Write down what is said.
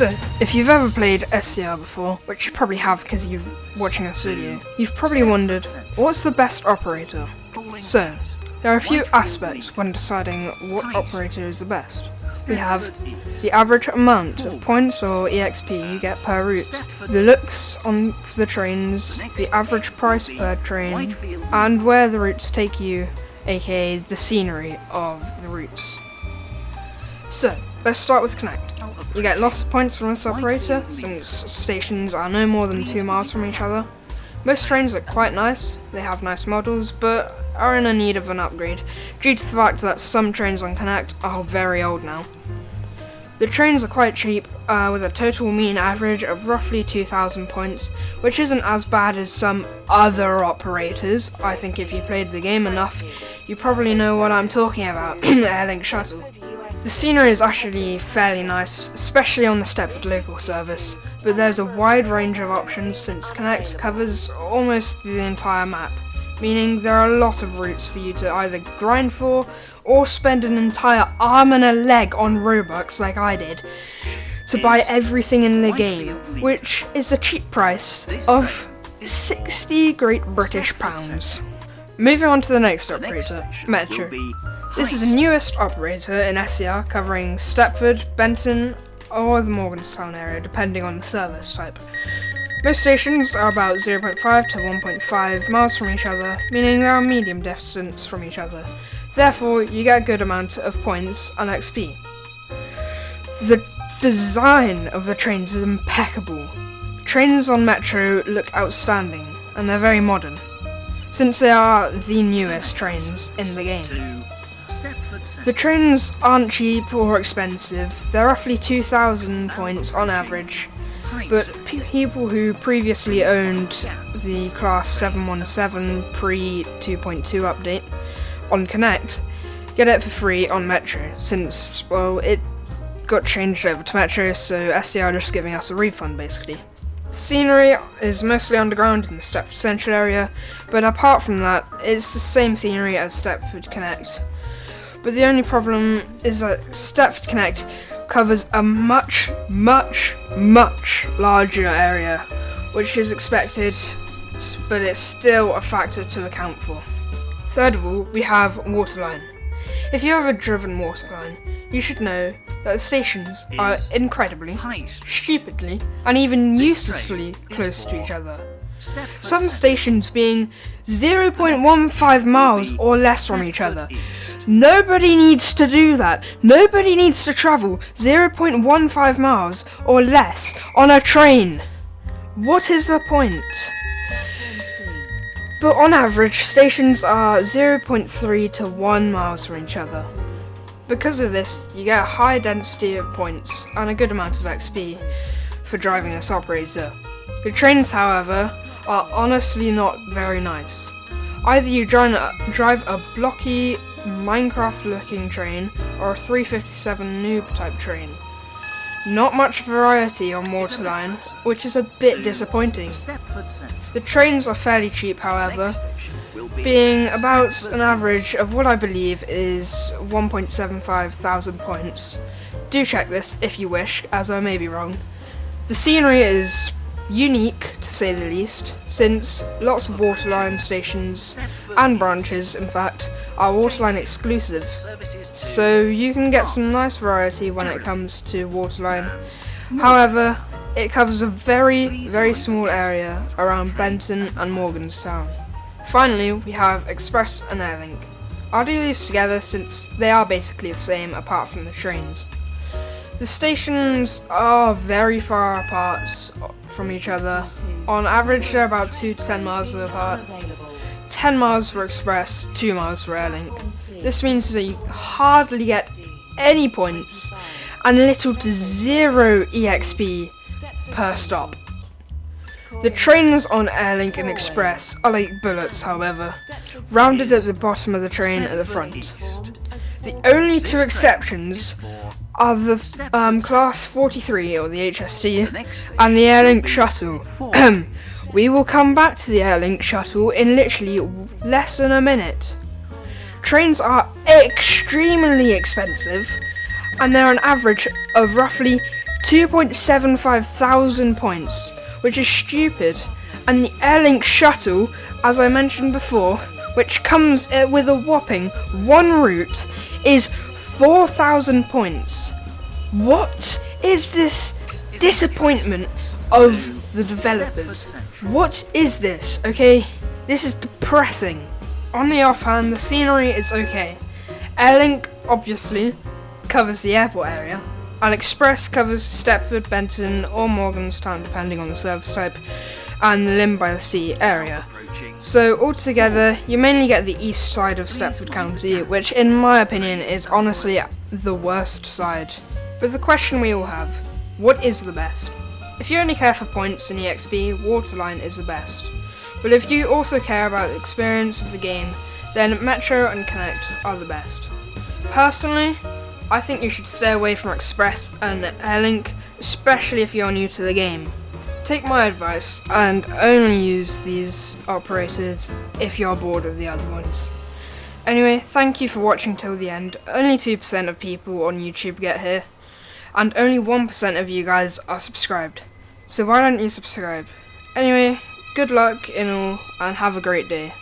So, if you've ever played SCR before, which you probably have because you're watching this video, you've probably wondered, what's the best operator? So, there are a few aspects when deciding what operator is the best. We have the average amount of points or EXP you get per route, the looks on the trains, the average price per train, and where the routes take you, aka the scenery of the routes. So, let's start with Connect. You get lots of points from this operator, since stations are no more than 2 miles from each other. Most trains look quite nice, they have nice models, but are in need of an upgrade, due to the fact that some trains on Connect are very old now. The trains are quite cheap, with a total mean average of roughly 2,000 points, which isn't as bad as some other operators. I think if you played the game enough, you probably know what I'm talking about, Airlink Shuttle. The scenery is actually fairly nice, especially on the Stepford local service, but there's a wide range of options since Connect covers almost the entire map, meaning there are a lot of routes for you to either grind for or spend an entire arm and a leg on Robux like I did to buy everything in the game, which is a cheap price of 60 Great British pounds. Moving on to the next operator, Metro. This is the newest operator in SCR, covering Stepford, Benton, or the Morgantown area, depending on the service type. Most stations are about 0.5 to 1.5 miles from each other, meaning they are medium distance from each other. Therefore, you get a good amount of points and XP. The design of the trains is impeccable. Trains on Metro look outstanding, and they're very modern, since they are the newest trains in the game. The trains aren't cheap or expensive, they're roughly 2,000 points on average, but people who previously owned the Class 717 pre-2.2 update on Connect get it for free on Metro, since, well, it got changed over to Metro, so SCR are just giving us a refund basically. The scenery is mostly underground in the Stepford Central area, but apart from that, it's the same scenery as Stepford Connect. But the only problem is that Stepford Connect covers a much larger area, which is expected, but it's still a factor to account for. Third of all, we have Waterline. If you've ever driven Waterline, you should know that the stations are incredibly, stupidly, and even uselessly close to each other. Some stations being 0.15 miles or less from each other. Nobody needs to do that. Nobody needs to travel 0.15 miles or less on a train. What is the point? But on average, stations are 0.3 to 1 miles from each other. Because of this, you get a high density of points and a good amount of XP for driving this operator. The trains, however, are honestly not very nice. Either you drive a blocky Minecraft looking train or a 357 noob type train. Not much variety on Waterline, which is a bit disappointing. The trains are fairly cheap, however, being about an average of what I believe is 1.75 thousand points. Do check this if you wish, as I may be wrong. The scenery is unique, to say the least, since lots of Waterline stations, and branches in fact, are Waterline exclusive, so you can get some nice variety when it comes to Waterline. However, it covers a very small area around Benton and Morgantown. Finally, we have Express and Airlink. I'll do these together since they are basically the same apart from the trains. The stations are very far apart from each other. On average, they're about 2 to 10 miles apart. 10 miles for Express, 2 miles for Airlink. This means that you hardly get any points and little to zero EXP per stop. The trains on Airlink and Express are like bullets, however, rounded at the bottom of the train at the front. The only two exceptions are the Class 43 or the HST and the Airlink Shuttle. We will come back to the Airlink Shuttle in literally less than a minute. Trains are extremely expensive, and they're an average of roughly 2.75 thousand points, which is stupid. And the Airlink shuttle, as I mentioned before, which comes with a whopping one route, is 4,000 points. What is this disappointment of the developers? What is this, okay? This is depressing. On the offhand, the scenery is okay. Airlink, obviously, covers the airport area. Express covers Stepford, Benton, or Morganstown, depending on the service type, and the Limb by the Sea area. So altogether, you mainly get the east side of Stepford County, which in my opinion is honestly the worst side. But the question we all have, what is the best? If you only care for points and EXP, Waterline is the best. But if you also care about the experience of the game, then Metro and Connect are the best. Personally, I think you should stay away from Express and Airlink, especially if you're new to the game. Take my advice and only use these operators if you're bored of the other ones. Anyway, thank you for watching till the end. Only 2% of people on YouTube get here, and only 1% of you guys are subscribed. So why don't you subscribe? Anyway, good luck in all, and have a great day.